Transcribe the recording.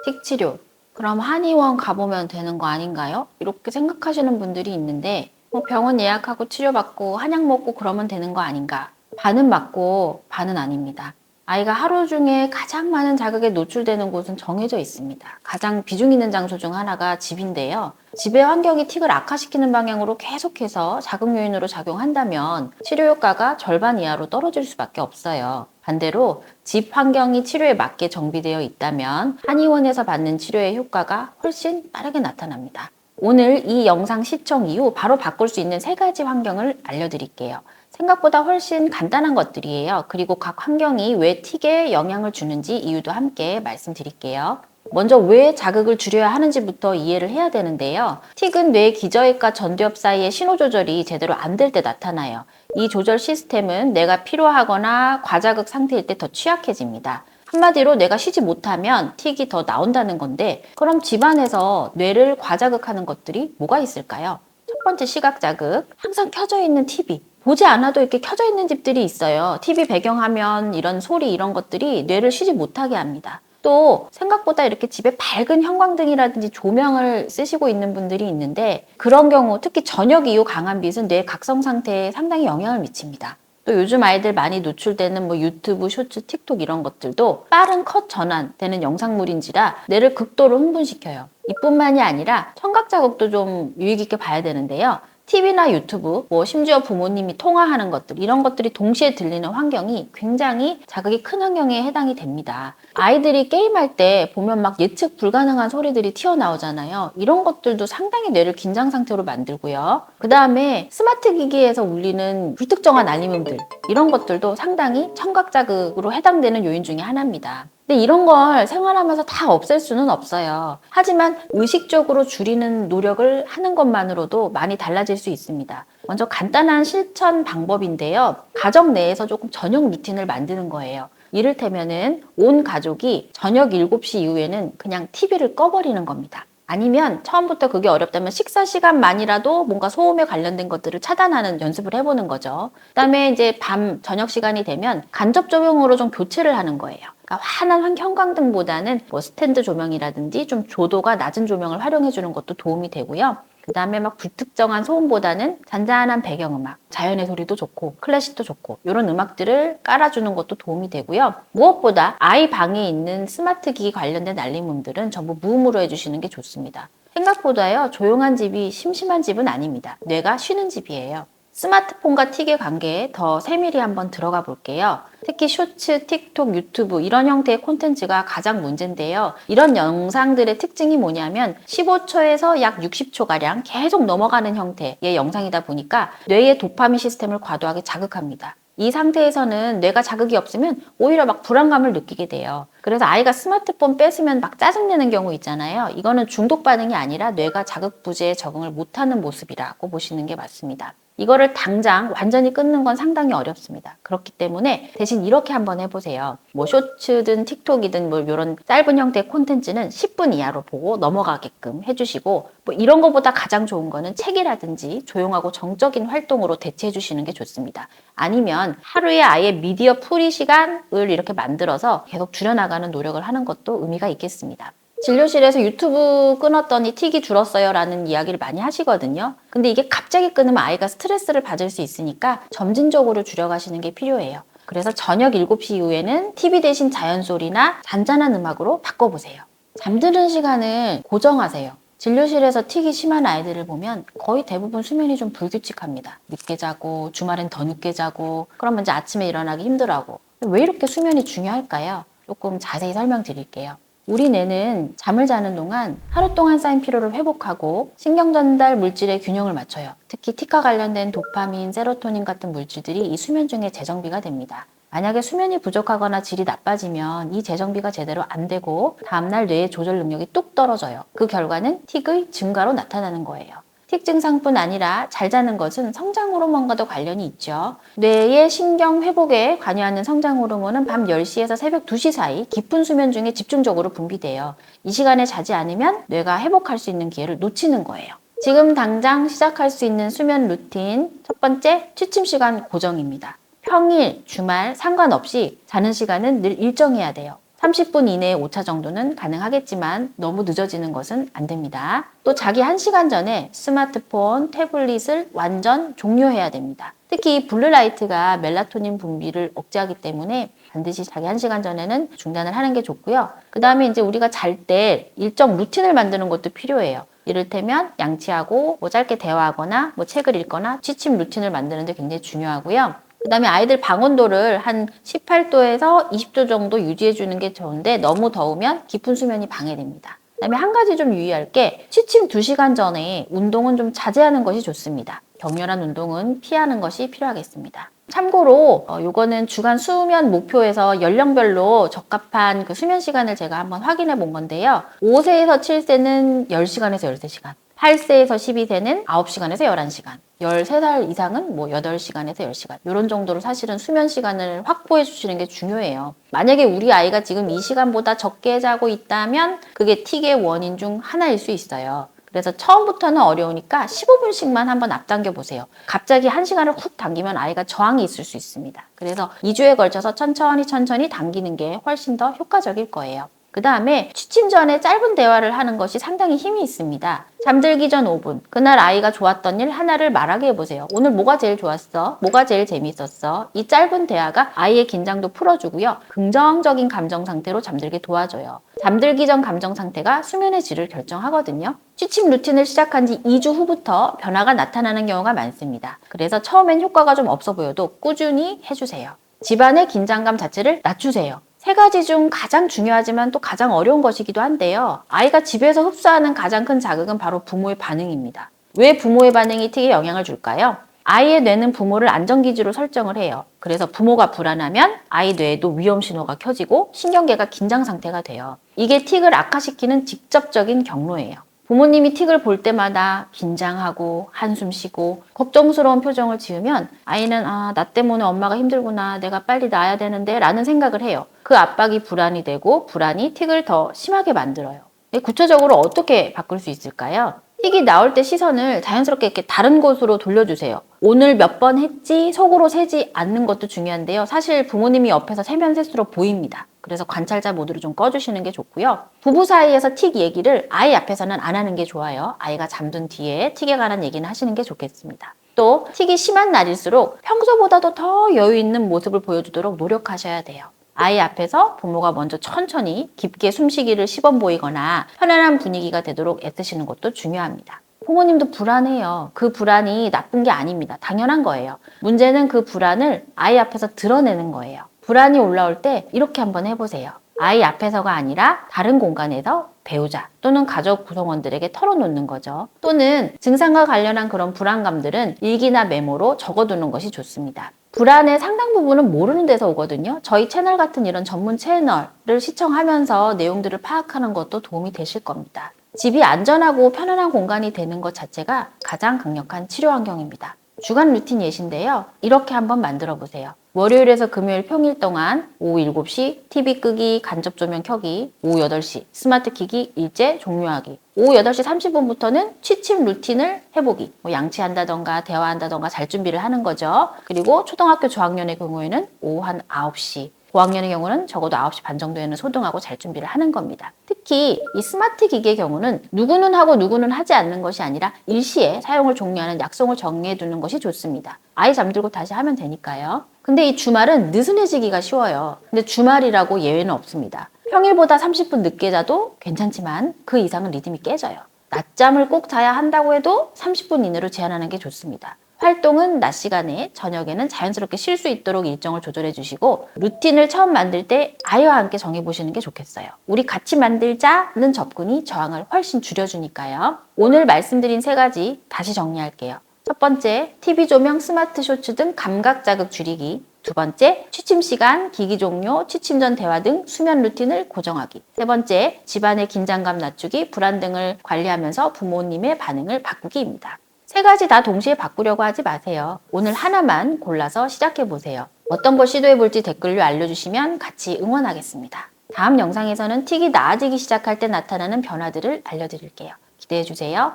틱 치료. 그럼 한의원 가보면 되는 거 아닌가요? 이렇게 생각하시는 분들이 있는데 병원 예약하고 치료받고 한약 먹고 그러면 되는 거 아닌가? 반은 맞고 반은 아닙니다. 아이가 하루 중에 가장 많은 자극에 노출되는 곳은 정해져 있습니다. 가장 비중 있는 장소 중 하나가 집인데요. 집의 환경이 틱을 악화시키는 방향으로 계속해서 자극 요인으로 작용한다면 치료 효과가 절반 이하로 떨어질 수밖에 없어요. 반대로 집 환경이 치료에 맞게 정비되어 있다면 한의원에서 받는 치료의 효과가 훨씬 빠르게 나타납니다. 오늘 이 영상 시청 이후 바로 바꿀 수 있는 3가지 환경을 알려드릴게요. 생각보다 훨씬 간단한 것들이에요. 그리고 각 환경이 왜 틱에 영향을 주는지 이유도 함께 말씀드릴게요. 먼저 왜 자극을 줄여야 하는지부터 이해를 해야 되는데요. 틱은 뇌 기저핵과 전두엽 사이의 신호 조절이 제대로 안 될 때 나타나요. 이 조절 시스템은 뇌가 피로하거나 과자극 상태일 때 더 취약해집니다. 한마디로 뇌가 쉬지 못하면 틱이 더 나온다는 건데, 그럼 집안에서 뇌를 과자극하는 것들이 뭐가 있을까요? 첫 번째, 시각 자극. 항상 켜져 있는 TV. 보지 않아도 이렇게 켜져 있는 집들이 있어요. TV 배경화면, 이런 소리, 이런 것들이 뇌를 쉬지 못하게 합니다. 또 생각보다 이렇게 집에 밝은 형광등이라든지 조명을 쓰시고 있는 분들이 있는데, 그런 경우 특히 저녁 이후 강한 빛은 뇌 각성 상태에 상당히 영향을 미칩니다. 또 요즘 아이들 많이 노출되는 유튜브, 쇼츠, 틱톡 이런 것들도 빠른 컷 전환되는 영상물인지라 뇌를 극도로 흥분시켜요. 이뿐만이 아니라 청각 자극도 좀 유의 깊게 봐야 되는데요. TV나 유튜브, 심지어 부모님이 통화하는 것들, 이런 것들이 동시에 들리는 환경이 굉장히 자극이 큰 환경에 해당이 됩니다. 아이들이 게임할 때 보면 막 예측 불가능한 소리들이 튀어나오잖아요. 이런 것들도 상당히 뇌를 긴장 상태로 만들고요. 그 다음에 스마트 기기에서 울리는 불특정한 알림음들, 이런 것들도 상당히 청각 자극으로 해당되는 요인 중에 하나입니다. 근데 이런 걸 생활하면서 다 없앨 수는 없어요. 하지만 의식적으로 줄이는 노력을 하는 것만으로도 많이 달라질 수 있습니다. 먼저 간단한 실천 방법인데요. 가정 내에서 조금 저녁 루틴을 만드는 거예요. 이를테면은 온 가족이 저녁 7시 이후에는 그냥 TV를 꺼버리는 겁니다. 아니면 처음부터 그게 어렵다면 식사 시간만이라도 뭔가 소음에 관련된 것들을 차단하는 연습을 해보는 거죠. 그다음에 이제 저녁 시간이 되면 간접 조명으로 좀 교체를 하는 거예요. 그러니까 환한 형광등보다는 스탠드 조명이라든지 좀 조도가 낮은 조명을 활용해 주는 것도 도움이 되고요. 그 다음에 불특정한 소음보다는 잔잔한 배경음악, 자연의 소리도 좋고 클래식도 좋고 이런 음악들을 깔아주는 것도 도움이 되고요. 무엇보다 아이 방에 있는 스마트 기기 관련된 알림음들은 전부 무음으로 해주시는 게 좋습니다. 생각보다요, 조용한 집이 심심한 집은 아닙니다. 뇌가 쉬는 집이에요. 스마트폰과 틱의 관계에 더 세밀히 한번 들어가 볼게요. 특히 쇼츠, 틱톡, 유튜브 이런 형태의 콘텐츠가 가장 문제인데요. 이런 영상들의 특징이 뭐냐면 15초에서 약 60초가량 계속 넘어가는 형태의 영상이다 보니까 뇌의 도파민 시스템을 과도하게 자극합니다. 이 상태에서는 뇌가 자극이 없으면 오히려 불안감을 느끼게 돼요. 그래서 아이가 스마트폰 뺏으면 짜증내는 경우 있잖아요. 이거는 중독 반응이 아니라 뇌가 자극 부재에 적응을 못하는 모습이라고 보시는 게 맞습니다. 이거를 당장 완전히 끊는 건 상당히 어렵습니다. 그렇기 때문에 대신 이렇게 한번 해보세요. 쇼츠든 틱톡이든 이런 짧은 형태의 콘텐츠는 10분 이하로 보고 넘어가게끔 해주시고, 이런 것보다 가장 좋은 거는 책이라든지 조용하고 정적인 활동으로 대체해 주시는 게 좋습니다. 아니면 하루에 아예 미디어 프리 시간을 이렇게 만들어서 계속 줄여나가는 노력을 하는 것도 의미가 있겠습니다. 진료실에서 유튜브 끊었더니 틱이 줄었어요 라는 이야기를 많이 하시거든요. 근데 이게 갑자기 끊으면 아이가 스트레스를 받을 수 있으니까 점진적으로 줄여가시는 게 필요해요. 그래서 저녁 7시 이후에는 TV 대신 자연소리나 잔잔한 음악으로 바꿔보세요. 잠드는 시간을 고정하세요. 진료실에서 틱이 심한 아이들을 보면 거의 대부분 수면이 좀 불규칙합니다. 늦게 자고 주말엔 더 늦게 자고 그러면 이제 아침에 일어나기 힘들어하고. 왜 이렇게 수면이 중요할까요? 조금 자세히 설명드릴게요. 우리 뇌는 잠을 자는 동안 하루 동안 쌓인 피로를 회복하고 신경 전달 물질의 균형을 맞춰요. 특히 틱과 관련된 도파민, 세로토닌 같은 물질들이 이 수면 중에 재정비가 됩니다. 만약에 수면이 부족하거나 질이 나빠지면 이 재정비가 제대로 안 되고 다음날 뇌의 조절 능력이 뚝 떨어져요. 그 결과는 틱의 증가로 나타나는 거예요. 틱 증상뿐 아니라 잘 자는 것은 성장 호르몬과도 관련이 있죠. 뇌의 신경 회복에 관여하는 성장 호르몬은 밤 10시에서 새벽 2시 사이 깊은 수면 중에 집중적으로 분비돼요. 이 시간에 자지 않으면 뇌가 회복할 수 있는 기회를 놓치는 거예요. 지금 당장 시작할 수 있는 수면 루틴 첫 번째, 취침 시간 고정입니다. 평일, 주말 상관없이 자는 시간은 늘 일정해야 돼요. 30분 이내에 오차 정도는 가능하겠지만 너무 늦어지는 것은 안 됩니다. 또 자기 1시간 전에 스마트폰, 태블릿을 완전 종료해야 됩니다. 특히 블루라이트가 멜라토닌 분비를 억제하기 때문에 반드시 자기 1시간 전에는 중단을 하는 게 좋고요. 그 다음에 이제 우리가 잘 때 일정 루틴을 만드는 것도 필요해요. 이를테면 양치하고 뭐 짧게 대화하거나 뭐 책을 읽거나 취침 루틴을 만드는 데 굉장히 중요하고요. 그 다음에 아이들 방온도를 한 18도에서 20도 정도 유지해 주는 게 좋은데 너무 더우면 깊은 수면이 방해됩니다. 그 다음에 한 가지 좀 유의할 게 취침 2시간 전에 운동은 좀 자제하는 것이 좋습니다. 격렬한 운동은 피하는 것이 필요하겠습니다. 참고로 요거는 주간 수면 목표에서 연령별로 적합한 그 수면 시간을 제가 한번 확인해 본 건데요. 5세에서 7세는 10시간에서 13시간, 8세에서 12세는 9시간에서 11시간, 13살 이상은 뭐 8시간에서 10시간 이런 정도로 사실은 수면 시간을 확보해 주시는 게 중요해요. 만약에 우리 아이가 지금 이 시간보다 적게 자고 있다면 그게 틱의 원인 중 하나일 수 있어요. 그래서 처음부터는 어려우니까 15분씩만 한번 앞당겨 보세요. 갑자기 1시간을 훅 당기면 아이가 저항이 있을 수 있습니다. 그래서 2주에 걸쳐서 천천히 당기는 게 훨씬 더 효과적일 거예요. 그 다음에 취침 전에 짧은 대화를 하는 것이 상당히 힘이 있습니다. 잠들기 전 5분, 그날 아이가 좋았던 일 하나를 말하게 해보세요. 오늘 뭐가 제일 좋았어? 뭐가 제일 재밌었어? 이 짧은 대화가 아이의 긴장도 풀어주고요. 긍정적인 감정 상태로 잠들게 도와줘요. 잠들기 전 감정 상태가 수면의 질을 결정하거든요. 취침 루틴을 시작한 지 2주 후부터 변화가 나타나는 경우가 많습니다. 그래서 처음엔 효과가 좀 없어 보여도 꾸준히 해주세요. 집안의 긴장감 자체를 낮추세요. 3가지 중 가장 중요하지만 또 가장 어려운 것이기도 한데요. 아이가 집에서 흡수하는 가장 큰 자극은 바로 부모의 반응입니다. 왜 부모의 반응이 틱에 영향을 줄까요? 아이의 뇌는 부모를 안전기지로 설정을 해요. 그래서 부모가 불안하면 아이 뇌에도 위험 신호가 켜지고 신경계가 긴장 상태가 돼요. 이게 틱을 악화시키는 직접적인 경로예요. 부모님이 틱을 볼 때마다 긴장하고 한숨 쉬고 걱정스러운 표정을 지으면 아이는 나 때문에 엄마가 힘들구나, 내가 빨리 나아야 되는데 라는 생각을 해요. 그 압박이 불안이 되고 불안이 틱을 더 심하게 만들어요. 구체적으로 어떻게 바꿀 수 있을까요? 틱이 나올 때 시선을 자연스럽게 이렇게 다른 곳으로 돌려주세요. 오늘 몇 번 했지? 속으로 세지 않는 것도 중요한데요. 사실 부모님이 옆에서 세면 셀수록 보입니다. 그래서 관찰자 모드를 좀 꺼주시는 게 좋고요. 부부 사이에서 틱 얘기를 아이 앞에서는 안 하는 게 좋아요. 아이가 잠든 뒤에 틱에 관한 얘기는 하시는 게 좋겠습니다. 또 틱이 심한 날일수록 평소보다도 더 여유 있는 모습을 보여주도록 노력하셔야 돼요. 아이 앞에서 부모가 먼저 천천히 깊게 숨쉬기를 시범 보이거나 편안한 분위기가 되도록 애쓰시는 것도 중요합니다. 부모님도 불안해요. 그 불안이 나쁜 게 아닙니다. 당연한 거예요. 문제는 그 불안을 아이 앞에서 드러내는 거예요. 불안이 올라올 때 이렇게 한번 해보세요. 아이 앞에서가 아니라 다른 공간에서 배우자 또는 가족 구성원들에게 털어놓는 거죠. 또는 증상과 관련한 그런 불안감들은 일기나 메모로 적어두는 것이 좋습니다. 불안의 상당 부분은 모르는 데서 오거든요. 저희 채널 같은 이런 전문 채널을 시청하면서 내용들을 파악하는 것도 도움이 되실 겁니다. 집이 안전하고 편안한 공간이 되는 것 자체가 가장 강력한 치료 환경입니다. 주간 루틴 예시인데요. 이렇게 한번 만들어 보세요. 월요일에서 금요일 평일 동안 오후 7시 TV 끄기, 간접 조명 켜기, 오후 8시 스마트 키기, 일제 종료하기. 오후 8시 30분부터는 취침 루틴을 해보기. 뭐 양치한다던가 대화한다던가 잘 준비를 하는 거죠. 그리고 초등학교 저학년의 경우에는 오후 한 9시. 고학년의 경우는 적어도 9시 반 정도에는 소등하고 잘 준비를 하는 겁니다. 특히 이 스마트 기기의 경우는 누구는 하고 누구는 하지 않는 것이 아니라 일시에 사용을 종료하는 약속을 정해 두는 것이 좋습니다. 아이 잠들고 다시 하면 되니까요. 근데 이 주말은 느슨해지기가 쉬워요. 근데 주말이라고 예외는 없습니다. 평일보다 30분 늦게 자도 괜찮지만 그 이상은 리듬이 깨져요. 낮잠을 꼭 자야 한다고 해도 30분 이내로 제한하는 게 좋습니다. 활동은 낮 시간에, 저녁에는 자연스럽게 쉴 수 있도록 일정을 조절해 주시고 루틴을 처음 만들 때 아이와 함께 정해보시는 게 좋겠어요. 우리 같이 만들자는 접근이 저항을 훨씬 줄여주니까요. 오늘 말씀드린 3가지 다시 정리할게요. 첫 번째, TV 조명, 스마트 쇼츠 등 감각 자극 줄이기. 두 번째, 취침 시간, 기기 종료, 취침 전 대화 등 수면 루틴을 고정하기. 세 번째, 집안의 긴장감 낮추기, 불안 등을 관리하면서 부모님의 반응을 바꾸기입니다. 3가지 다 동시에 바꾸려고 하지 마세요. 오늘 하나만 골라서 시작해보세요. 어떤 걸 시도해볼지 댓글로 알려주시면 같이 응원하겠습니다. 다음 영상에서는 틱이 나아지기 시작할 때 나타나는 변화들을 알려드릴게요. 기대해주세요.